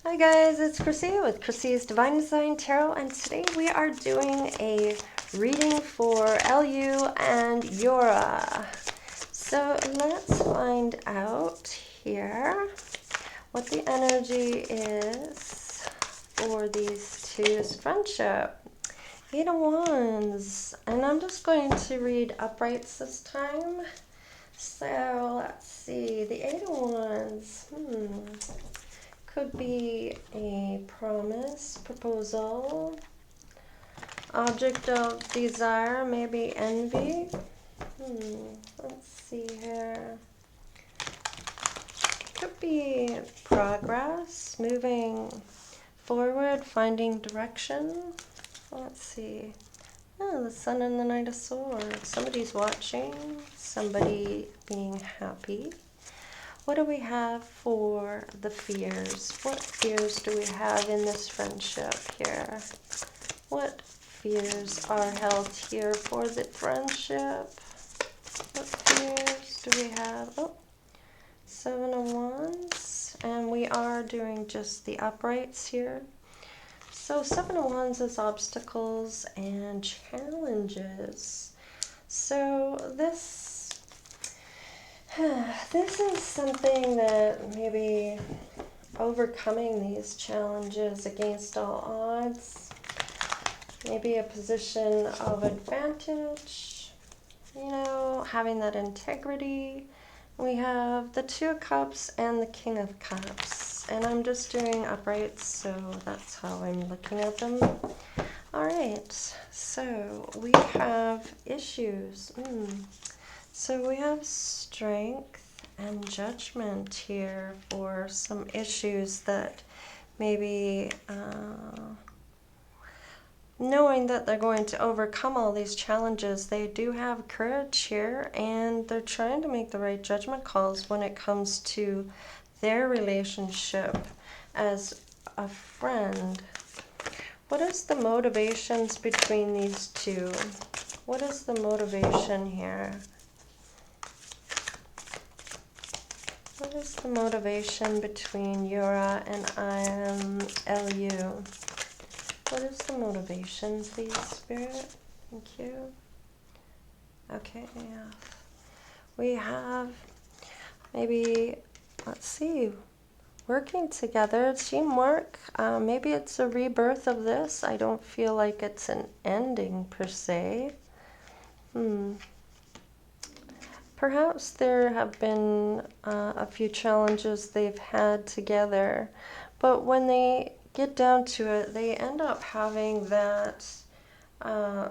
Hi guys, it's Chrissie with Chrissie's Divine Design Tarot, and today we are doing a reading for LU and Yura. So let's find out here what the energy is for these two's friendship. 8 of Wands, and I'm just going to read uprights this time. So let's see, the 8 of Wands. Could be a promise, proposal, object of desire, maybe envy. Let's see here. Could be progress, moving forward, finding direction. Let's see. Oh, the Sun and the Knight of Swords. Somebody's watching, somebody being happy. What do we have for the fears? What fears do we have in this friendship here? What fears are held here for the friendship? What fears do we have? Oh, 7 of Wands. And we are doing just the uprights here. So 7 of Wands is obstacles and challenges. So this is something that maybe overcoming these challenges against all odds, maybe a position of advantage, you know, having that integrity. We have the 2 of Cups and the King of Cups, and I'm just doing uprights, so that's how I'm looking at them. All right, so we have issues. So we have strength and judgment here for some issues that maybe knowing that they're going to overcome all these challenges, they do have courage here, and they're trying to make the right judgment calls when it comes to their relationship as a friend. What is the motivations between these two? What is the motivation here? What is the motivation between Yura and LU? What is the motivation, please, Spirit? Thank you. Okay, yeah. We have maybe, let's see, working together, teamwork. Maybe it's a rebirth of this. I don't feel like it's an ending per se. Perhaps there have been a few challenges they've had together, but when they get down to it, they end up having that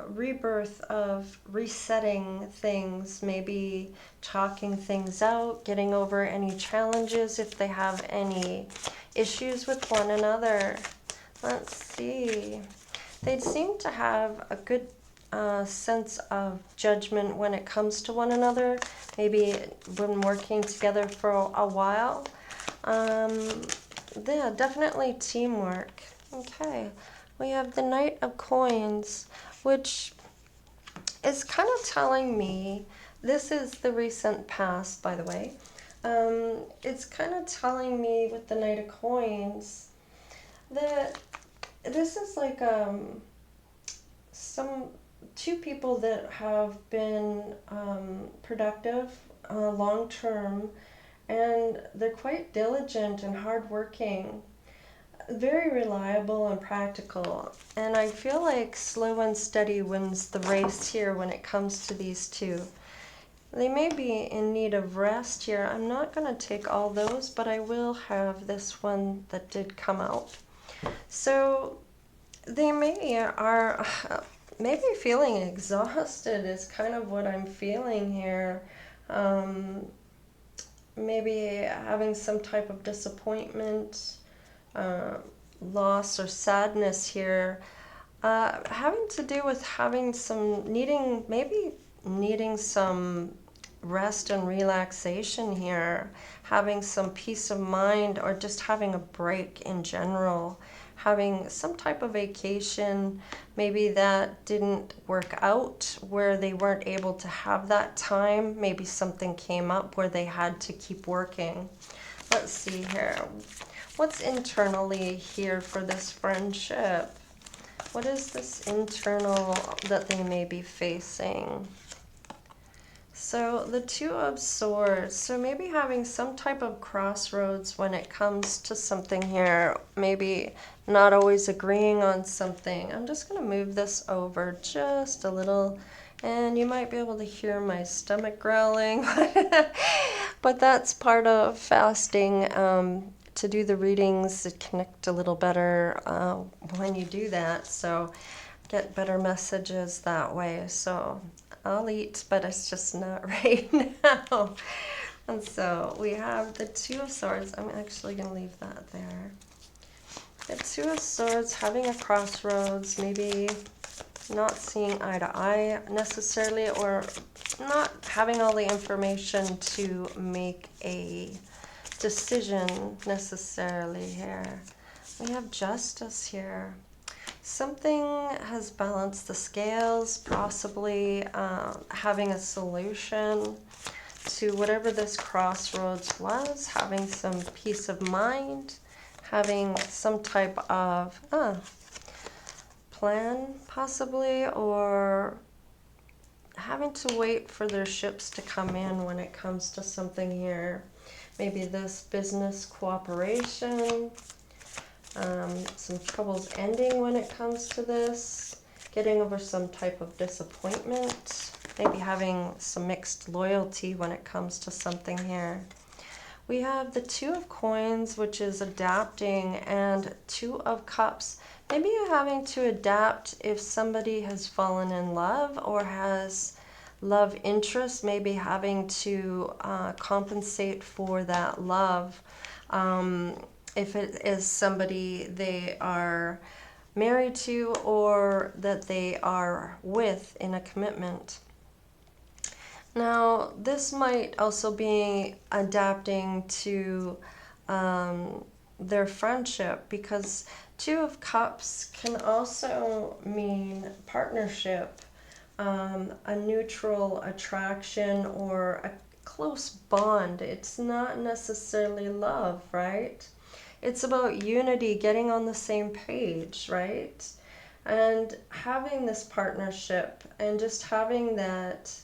rebirth of resetting things, maybe talking things out, getting over any challenges if they have any issues with one another. Let's see. They seem to have a good sense of judgment when it comes to one another, maybe when working together for a while. Yeah, definitely teamwork. Okay, we have the Knight of Coins, which is kind of telling me, this is the recent past, by the way. It's kind of telling me with the Knight of Coins that this is like some 2 people that have been productive long term, and they're quite diligent and hardworking, very reliable and practical. And I feel like slow and steady wins the race here when it comes to these 2. They may be in need of rest here. I'm not going to take all those, but I will have this one that did come out. So they maybe feeling exhausted is kind of what I'm feeling here. Maybe having some type of disappointment, loss or sadness here, having to do with having some needing some rest and relaxation here, having some peace of mind, or just having a break in general, having some type of vacation. Maybe that didn't work out, where they weren't able to have that time. Maybe something came up where they had to keep working. Let's see here. What's internally here for this friendship? What is this internal that they may be facing? So the Two of Swords, so maybe having some type of crossroads when it comes to something here, maybe not always agreeing on something. I'm just going to move this over just a little, and you might be able to hear my stomach growling, but that's part of fasting. To do the readings, to connect a little better when you do that, so get better messages that way. So I'll eat, but it's just not right now. And so we have the Two of Swords. I'm actually going to leave that there. The Two of Swords, having a crossroads, maybe not seeing eye to eye necessarily, or not having all the information to make a decision necessarily here. We have Justice here. Something has balanced the scales, possibly having a solution to whatever this crossroads was, having some peace of mind, having some type of plan possibly, or having to wait for their ships to come in when it comes to something here. Maybe this business cooperation, some troubles ending when it comes to this, getting over some type of disappointment, maybe having some mixed loyalty when it comes to something here. We have the Two of Coins, which is adapting, and Two of Cups. Maybe you're having to adapt if somebody has fallen in love or has love interest, maybe having to compensate for that love. If it is somebody they are married to or that they are with in a commitment. Now, this might also be adapting to their friendship, because Two of Cups can also mean partnership, a neutral attraction, or a close bond. It's not necessarily love, right? It's about unity, getting on the same page, right? And having this partnership and just having that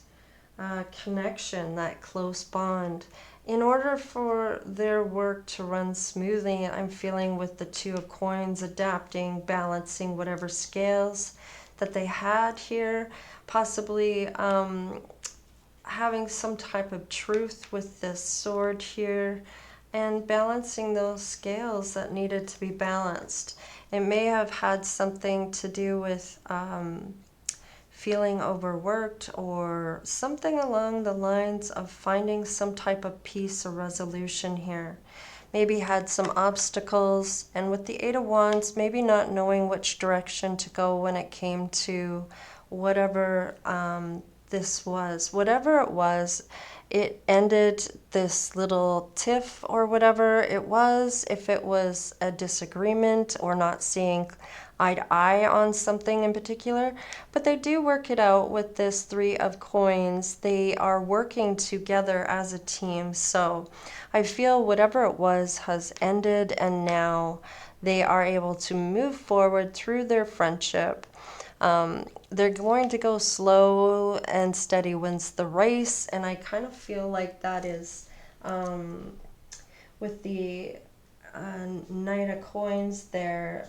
connection, that close bond. In order for their work to run smoothly, I'm feeling with the Two of Coins, adapting, balancing whatever scales that they had here, possibly having some type of truth with this sword here, and balancing those scales that needed to be balanced. It may have had something to do with feeling overworked, or something along the lines of finding some type of peace or resolution here. Maybe had some obstacles, and with the Eight of Wands, maybe not knowing which direction to go when it came to whatever this was. Whatever it was, it ended this little tiff or whatever it was, if it was a disagreement or not seeing eye to eye on something in particular. But they do work it out with this Three of Coins. They are working together as a team. So I feel whatever it was has ended, and now they are able to move forward through their friendship. They're going to go slow and steady wins the race, and I kind of feel like that is with the Knight of Coins there,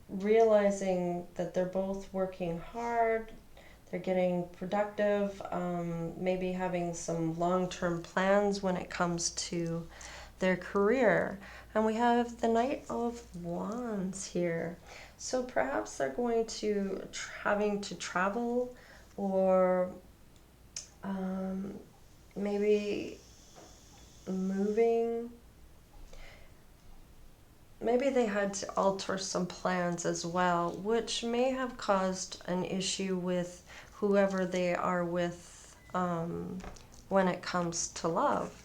realizing that they're both working hard, they're getting productive, maybe having some long-term plans when it comes to their career. And we have the Knight of Wands here. So perhaps they're going to having to travel, or maybe moving. Maybe they had to alter some plans as well, which may have caused an issue with whoever they are with when it comes to love.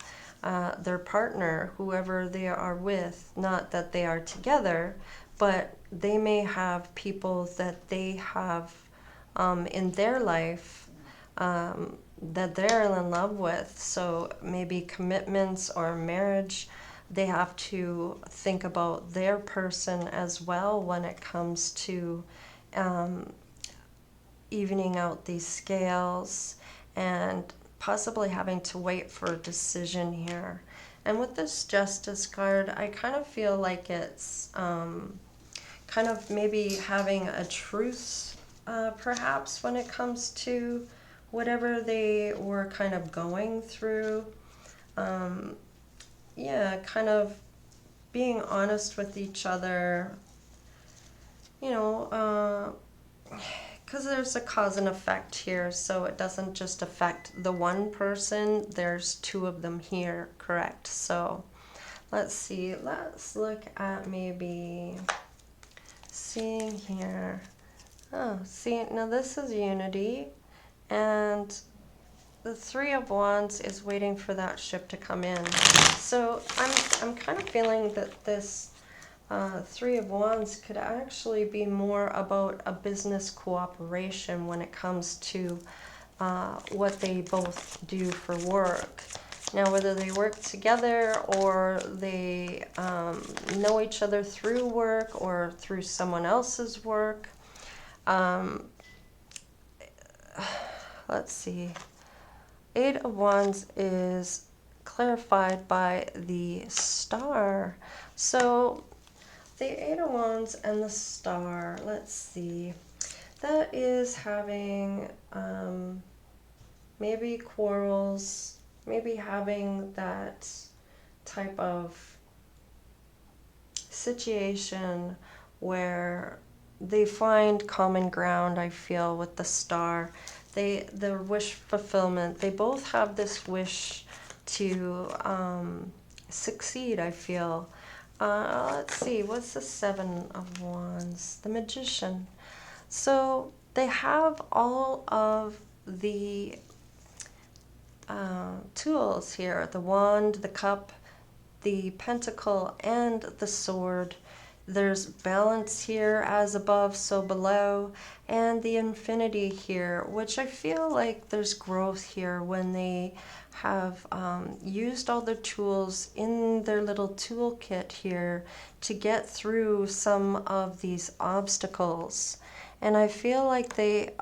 Their partner, whoever they are with, not that they are together, but they may have people that they have in their life that they're in love with. So maybe commitments or marriage they have to think about their person as well when it comes to evening out these scales and possibly having to wait for a decision here. And with this Justice card, I kind of feel like it's kind of maybe having a truce, perhaps, when it comes to whatever they were kind of going through. Yeah, kind of being honest with each other, you know, because there's a cause and effect here, so it doesn't just affect the one person, there's two of them here, correct? So let's see, let's look at maybe seeing here. Oh, see, now this is unity, and the Three of Wands is waiting for that ship to come in. So I'm kind of feeling that this Three of Wands could actually be more about a business cooperation when it comes to what they both do for work. Now, whether they work together or they know each other through work or through someone else's work. Let's see. Eight of Wands is clarified by the Star. So the Eight of Wands and the Star, let's see. That is having maybe quarrels, maybe having that type of situation where they find common ground, I feel, with the Star. The wish fulfillment, they both have this wish to succeed, I feel. Let's see, what's the Seven of Wands? The Magician. So they have all of the tools here, the wand, the cup, the pentacle, and the sword. There's balance here, as above, so below, and the infinity here, which I feel like there's growth here when they have used all the tools in their little toolkit here to get through some of these obstacles. And I feel like they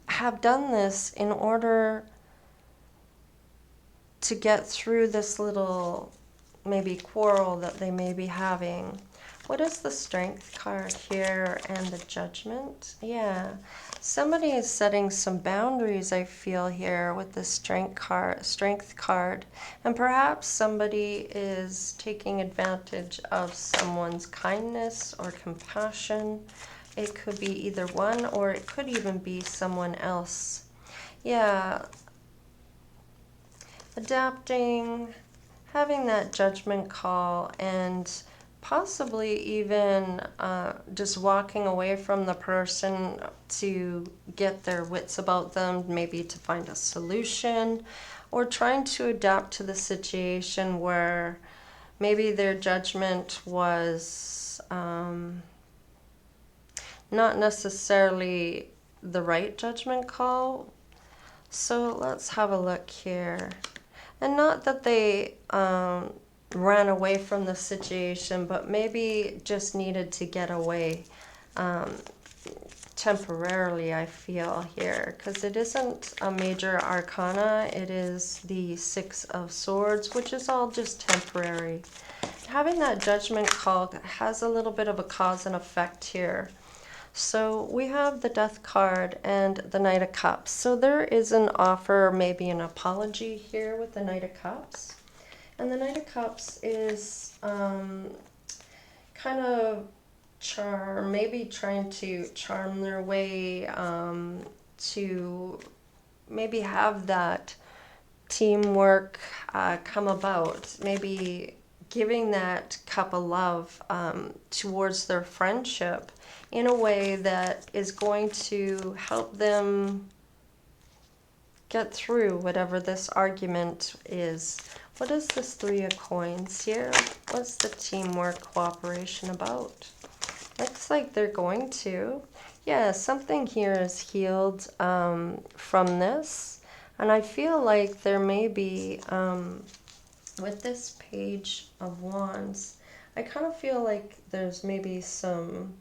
have done this in order to get through this little maybe quarrel that they may be having. What is the Strength card here and the Judgment? Yeah, somebody is setting some boundaries, I feel, here with the Strength card. And perhaps somebody is taking advantage of someone's kindness or compassion. It could be either one, or it could even be someone else. Yeah, adapting, having that judgment call, and possibly even just walking away from the person to get their wits about them, maybe to find a solution, or trying to adapt to the situation where maybe their judgment was not necessarily the right judgment call. So let's have a look here. And not that they ran away from the situation, but maybe just needed to get away temporarily, I feel here, because it isn't a major arcana. It is the Six of Swords, which is all just temporary. Having that judgment call has a little bit of a cause and effect here. So we have the Death card and the Knight of Cups. So there is an offer, maybe an apology here with the Knight of Cups. And the Knight of Cups is kind of maybe trying to charm their way to maybe have that teamwork come about. Maybe giving that cup of love towards their friendship in a way that is going to help them get through whatever this argument is. What is this Three of Coins here? What's the teamwork cooperation about? Looks like they're going to. Yeah, something here is healed from this. And I feel like there may be with this Page of Wands, I kind of feel like there's maybe some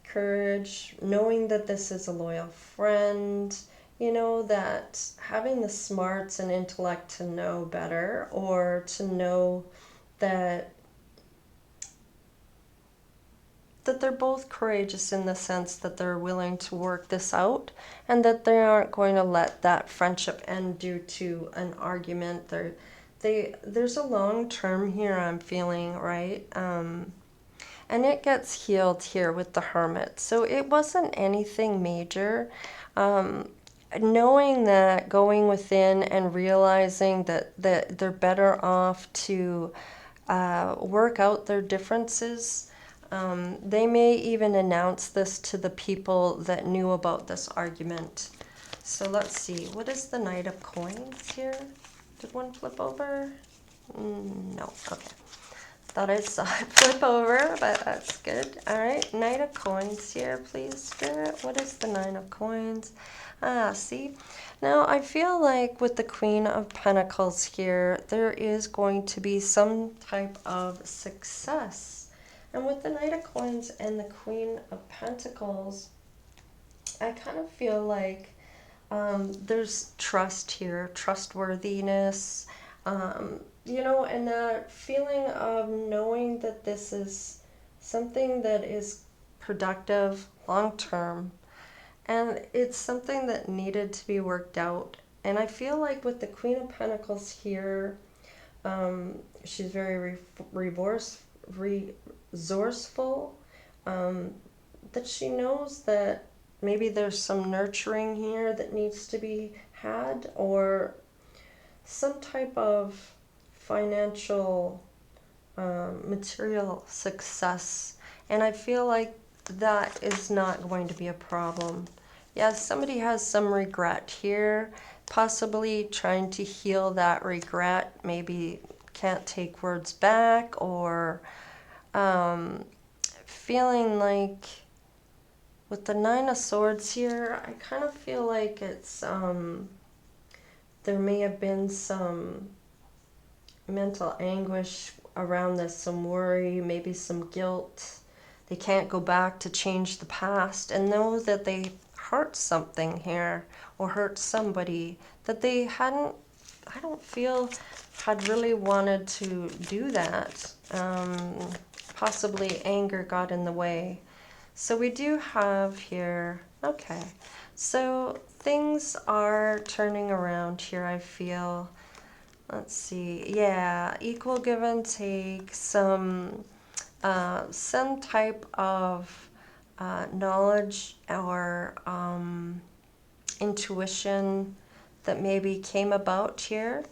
courage, knowing that this is a loyal friend, you know, that having the smarts and intellect to know better, or to know that they're both courageous in the sense that they're willing to work this out, and that they aren't going to let that friendship end due to an argument. There's a long term here, I'm feeling, right? And it gets healed here with the Hermit. So it wasn't anything major. Knowing that, going within and realizing that they're better off to work out their differences. They may even announce this to the people that knew about this argument. So let's see. What is the Knight of Coins here? Did one flip over? No. Okay. Thought I saw it flip over, but that's good. All right. Knight of Coins here, please, Spirit. What is the Nine of Coins? Ah, see? Now, I feel like with the Queen of Pentacles here, there is going to be some type of success. And with the Knight of Coins and the Queen of Pentacles, I kind of feel like there's trust here, trustworthiness, you know, and that feeling of knowing that this is something that is productive, long-term, and it's something that needed to be worked out. And I feel like with the Queen of Pentacles here, she's very resourceful, that she knows that maybe there's some nurturing here that needs to be had, or some type of financial, material success. And I feel like that is not going to be a problem. Yes, somebody has some regret here, possibly trying to heal that regret, maybe can't take words back, or feeling like with the Nine of Swords here, I kind of feel like it's there may have been some mental anguish around this, some worry, maybe some guilt. They can't go back to change the past, and know that they hurt something here, or hurt somebody that they hadn't, I don't feel, had really wanted to do that. Possibly anger got in the way. So we do have here, okay, so things are turning around here, I feel. Let's see, yeah, equal give and take, some type of knowledge or intuition that maybe came about here.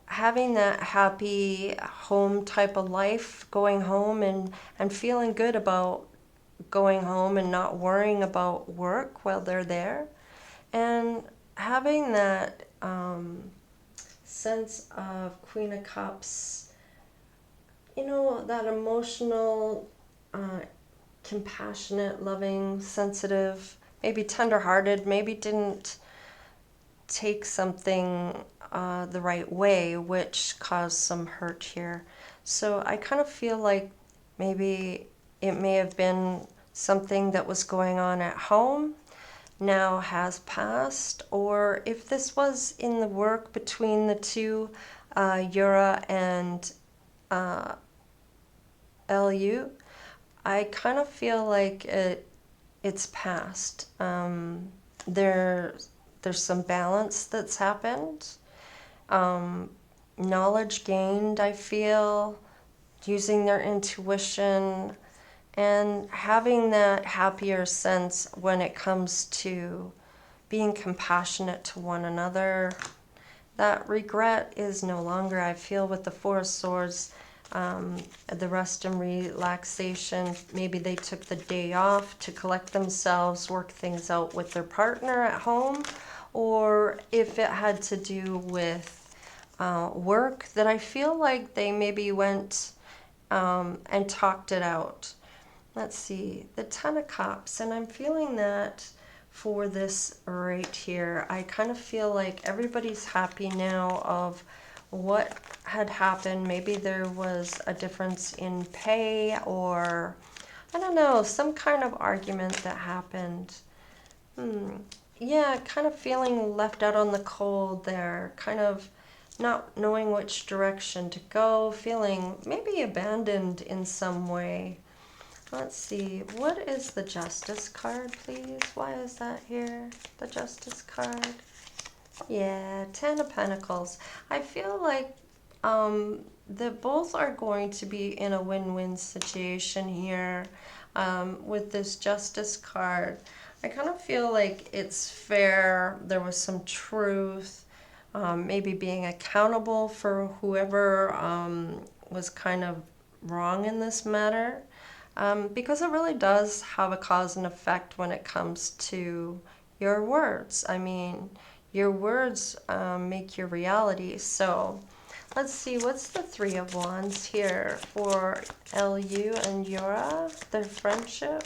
Having that happy home type of life, going home and feeling good about going home and not worrying about work while they're there. And having that sense of Queen of Cups, you know, that emotional, compassionate, loving, sensitive, maybe tender-hearted, maybe didn't take something the right way, which caused some hurt here. So I kind of feel like maybe it may have been something that was going on at home, now has passed, or if this was in the work between the two, Yura and LU, I kind of feel like it's past. There's some balance that's happened. Knowledge gained, I feel, using their intuition, and having that happier sense when it comes to being compassionate to one another. That regret is no longer, I feel, with the Four of Swords, the rest and relaxation. Maybe they took the day off to collect themselves, work things out with their partner at home, or if it had to do with work, that I feel like they maybe went and talked it out. Let's see, the Ten of Cups, and I'm feeling that for this right here. I kind of feel like everybody's happy now of what had happened. Maybe there was a difference in pay, or I don't know, some kind of argument that happened. Yeah, kind of feeling left out on the cold there, kind of not knowing which direction to go, feeling maybe abandoned in some way. Let's see, what is the Justice card, please? Why is that here? The Justice card. Yeah, Ten of Pentacles. I feel like that both are going to be in a win-win situation here with this Justice card. I kind of feel like it's fair. There was some truth, maybe being accountable for whoever was kind of wrong in this matter. Because it really does have a cause and effect when it comes to your words. I mean, your words make your reality. So let's see, what's the Three of Wands here for LU and Yura, their friendship?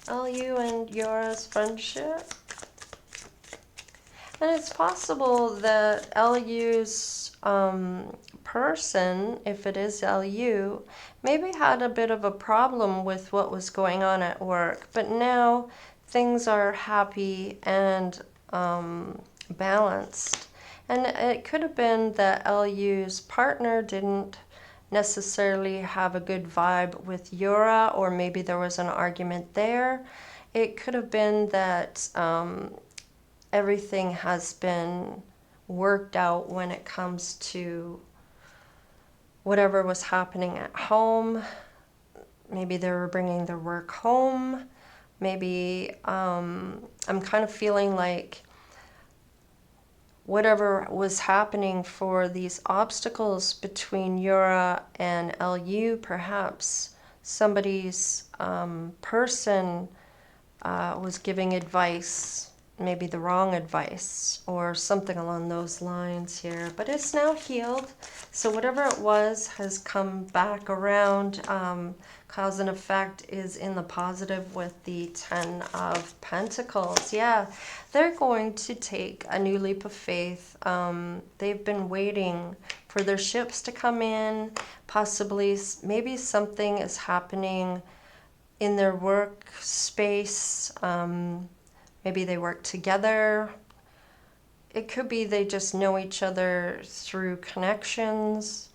LU and Yura's friendship. And it's possible that LU's person, if it is LU, maybe had a bit of a problem with what was going on at work, but now things are happy and balanced. And it could have been that LU's partner didn't necessarily have a good vibe with Yura, or maybe there was an argument there. It could have been that everything has been worked out when it comes to whatever was happening at home. Maybe they were bringing their work home. Maybe I'm kind of feeling like whatever was happening for these obstacles between Yura and LU, perhaps somebody's person was giving advice, maybe the wrong advice or something along those lines here. But it's now healed. So whatever it was has come back around. Cause and effect is in the positive with the Ten of Pentacles. Yeah, they're going to take a new leap of faith. They've been waiting for their ships to come in. Possibly, maybe something is happening in their workspace. Maybe they work together. It could be they just know each other through connections.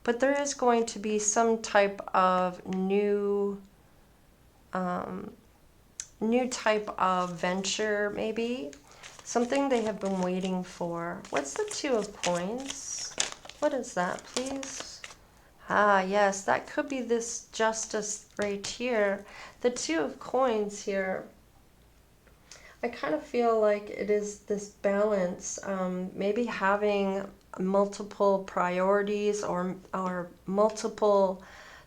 But there is going to be some type of new type of venture, maybe. Something they have been waiting for. What's the Two of Coins? What is that, please? Ah, yes, that could be this Justice right here. The Two of Coins here. I kind of feel like it is this balance, maybe having multiple priorities or multiple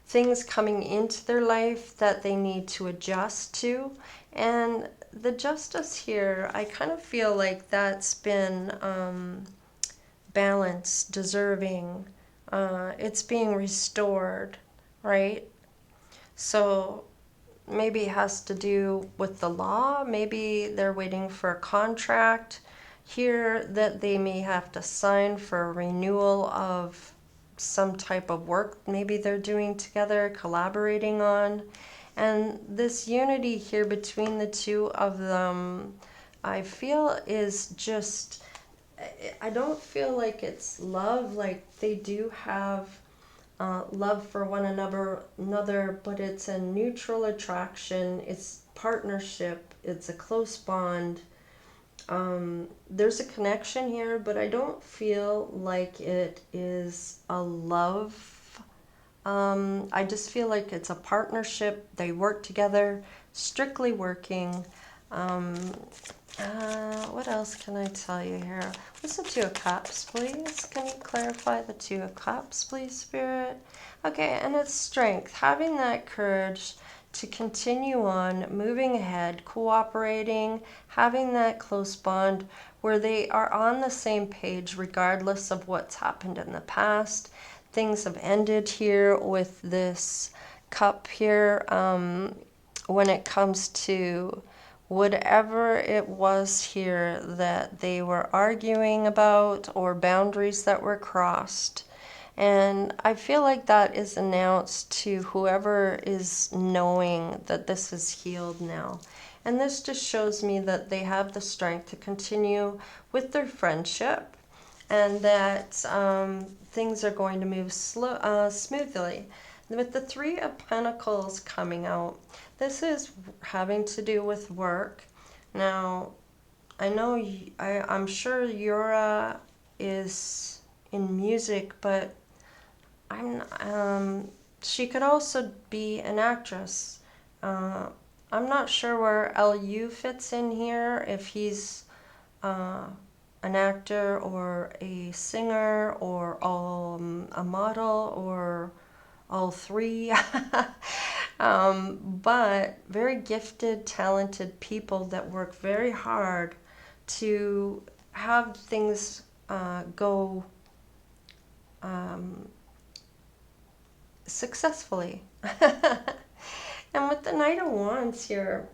things coming into their life that they need to adjust to. And the Justice here, I kind of feel like that's been balanced, deserving. It's being restored, right? So maybe it has to do with the law. Maybe they're waiting for a contract here that they may have to sign for a renewal of some type of work maybe they're doing together, collaborating on. And this unity here between the two of them, I feel is just, I don't feel like it's love. Like they do have love for one another, but it's a neutral attraction. It's partnership. It's a close bond. There's a connection here, but I don't feel like it is a love. I just feel like it's a partnership. They work together, strictly working. What else can I tell you here? What's the Two of Cups, please? Can you clarify the Two of Cups, please, Spirit? Okay, and it's strength. Having that courage to continue on, moving ahead, cooperating, having that close bond where they are on the same page regardless of what's happened in the past. Things have ended here with this cup here when it comes to whatever it was here that they were arguing about or boundaries that were crossed. And I feel like that is announced to whoever is knowing that this is healed now. And this just shows me that they have the strength to continue with their friendship, and that things are going to move smoothly. With the Three of Pentacles coming out, this is having to do with work. Now, I know, I'm sure Yura is in music, but she could also be an actress. I'm not sure where LU fits in here, if he's an actor or a singer or a model or all three. But very gifted, talented people that work very hard to have things go successfully. And with the Knight of Wands here,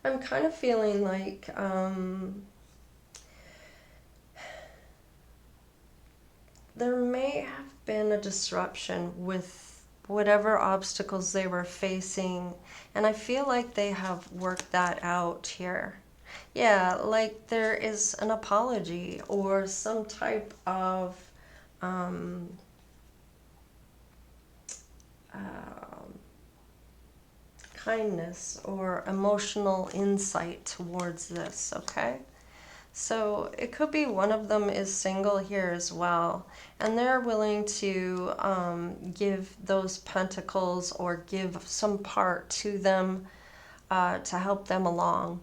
I'm kind of feeling like there may have been a disruption with whatever obstacles they were facing, and I feel like they have worked that out here. Yeah, like there is an apology or some type of kindness or emotional insight towards this, okay? So it could be one of them is single here as well, and they're willing to give those pentacles or give some part to them to help them along,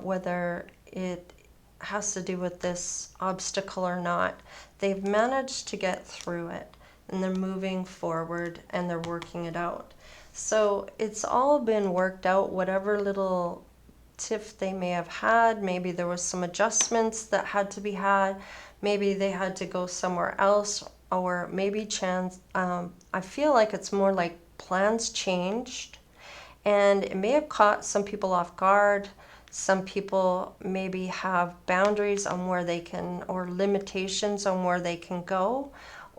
whether it has to do with this obstacle or not. They've managed to get through it, and they're moving forward and they're working it out. So it's all been worked out, whatever little tiff they may have had. Maybe there was some adjustments that had to be had. Maybe they had to go somewhere else, or maybe I feel like it's more like plans changed, and it may have caught some people off guard. Some people maybe have boundaries on where they can, or limitations on where they can go.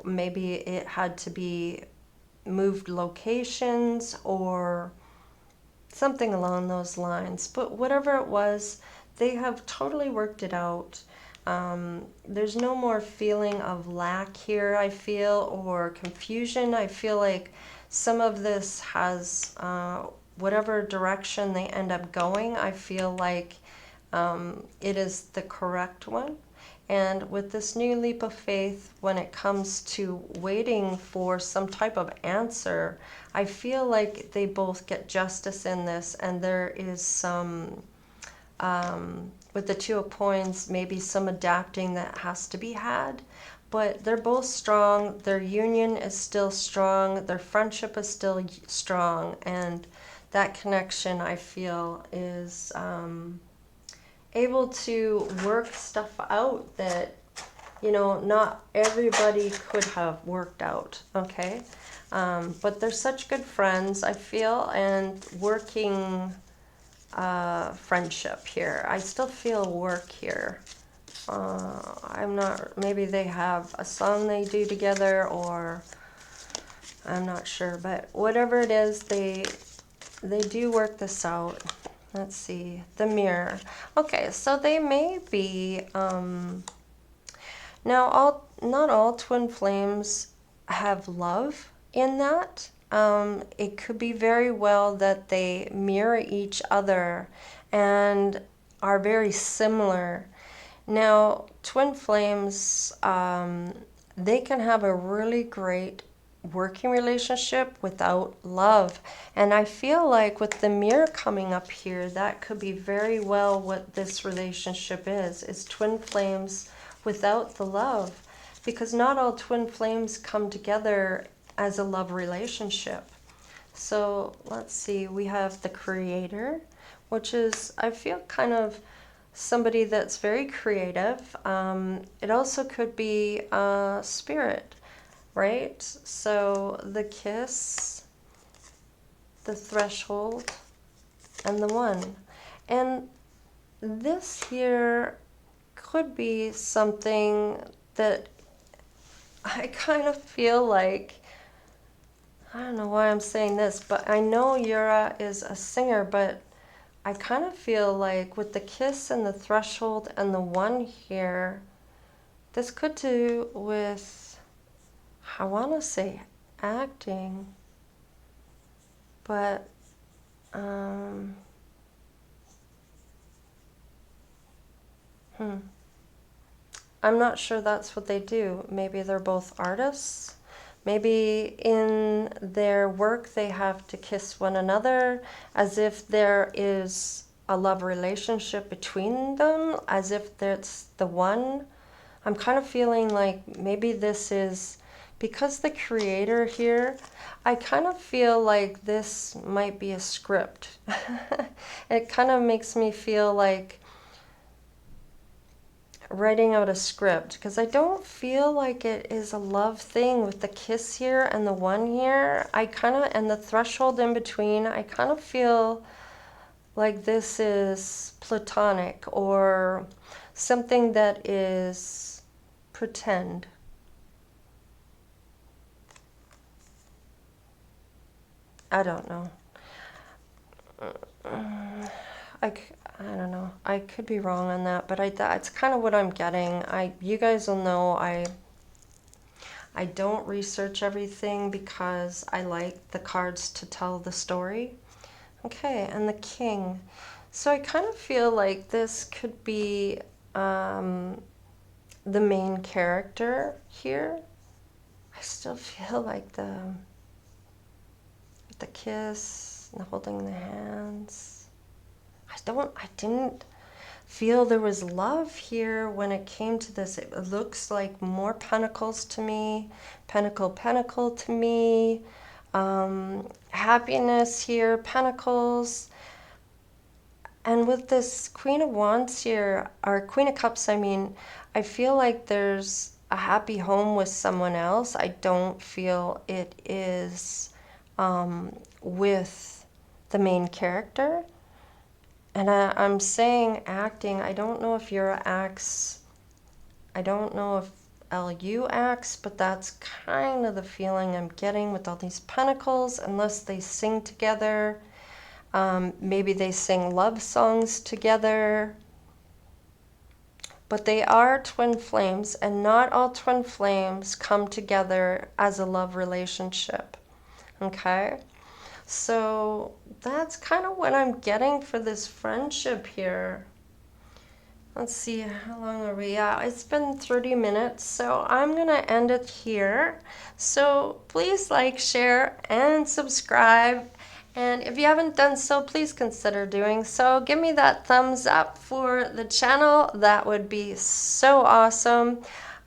Maybe it had to be moved locations or something along those lines. But whatever it was, they have totally worked it out. There's no more feeling of lack here, I feel, or confusion. I feel like some of this has, whatever direction they end up going, I feel like it is the correct one. And with this new leap of faith, when it comes to waiting for some type of answer, I feel like they both get justice in this, and there is some, with the Two of Coins, maybe some adapting that has to be had. But they're both strong, their union is still strong, their friendship is still strong, and that connection, I feel, is able to work stuff out that, you know, not everybody could have worked out, okay? But they're such good friends, I feel, and working friendship here. I still feel work here. I'm not, maybe they have a song they do together, or I'm not sure, but whatever it is, they do work this out. Let's see, the Mirror. Okay, so they may be, now not all twin flames have love in that. It could be very well that they mirror each other and are very similar. Now, twin flames, they can have a really great working relationship without love, and I feel like with the Mirror coming up here, that could be very well what this relationship is twin flames without the love, because not all twin flames come together as a love relationship. So let's see, we have the Creator, which is, I feel, kind of somebody that's very creative. It also could be Spirit, right? So the Kiss, the Threshold, and the One. And this here could be something that I kind of feel like, I don't know why I'm saying this, but I know Yura is a singer, but I kind of feel like with the kiss and the threshold and the one here, this could do with, I want to say acting, but I'm not sure that's what they do. Maybe they're both artists. Maybe in their work they have to kiss one another as if there is a love relationship between them, as if that's the one. I'm kind of feeling like maybe this is, because the creator here, I kind of feel like this might be a script. It kind of makes me feel like writing out a script, because I don't feel like it is a love thing with the kiss here and the one here. I kind of, and the threshold in between, I kind of feel like this is platonic or something that is pretend. I don't know. I don't know. I could be wrong on that, but that's kind of what I'm getting. You guys will know I don't research everything because I like the cards to tell the story. Okay, and the king. So I kind of feel like this could be the main character here. I still feel like the kiss and the holding the hands. I didn't feel there was love here when it came to this. It looks like more pentacles to me, pentacle to me, happiness here, pentacles. And with this Queen of Wands here, or Queen of Cups, I mean, I feel like there's a happy home with someone else. I don't feel it is with the main character. And I'm saying acting. I don't know if Yura acts. I don't know if LU acts, but that's kind of the feeling I'm getting with all these pentacles, unless they sing together. Maybe they sing love songs together. But they are twin flames, and not all twin flames come together as a love relationship. Okay? So that's kind of what I'm getting for this friendship here. Let's see, how long are we? Yeah, it's been 30 minutes, so I'm going to end it here. So please like, share, and subscribe. And if you haven't done so, please consider doing so. Give me that thumbs up for the channel. That would be so awesome.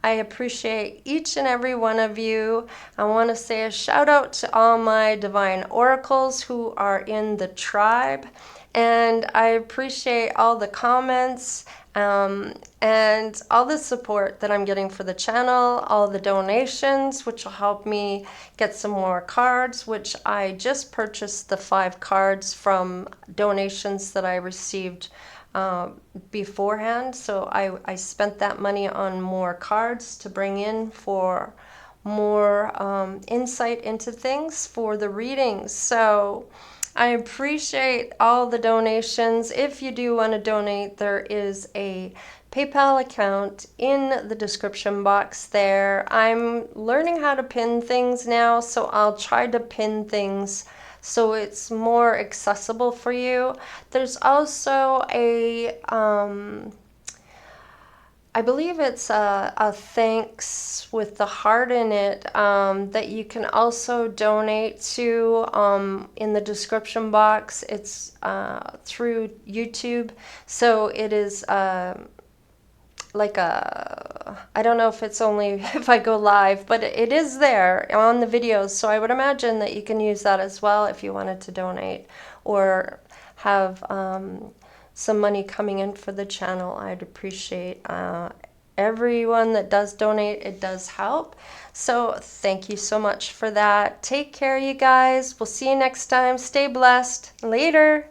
I appreciate each and every one of you. I want to say a shout out to all my divine oracles who are in the tribe. And I appreciate all the comments and all the support that I'm getting for the channel, all the donations, which will help me get some more cards, which I just purchased the 5 cards from donations that I received beforehand. So I spent that money on more cards to bring in for more insight into things for the readings. So I appreciate all the donations. If you do want to donate, there is a PayPal account in the description box there. I'm learning how to pin things now, so I'll try to pin things so it's more accessible for you. There's also a I believe it's a thanks with the heart in it that you can also donate to in the description box. It's through YouTube, so it is like I don't know if it's only if I go live, but it is there on the videos, so I would imagine that you can use that as well if you wanted to donate or have some money coming in for the channel. I'd appreciate everyone that does donate. It does help. So thank you so much for that. Take care, you guys. We'll see you next time. Stay blessed. Later.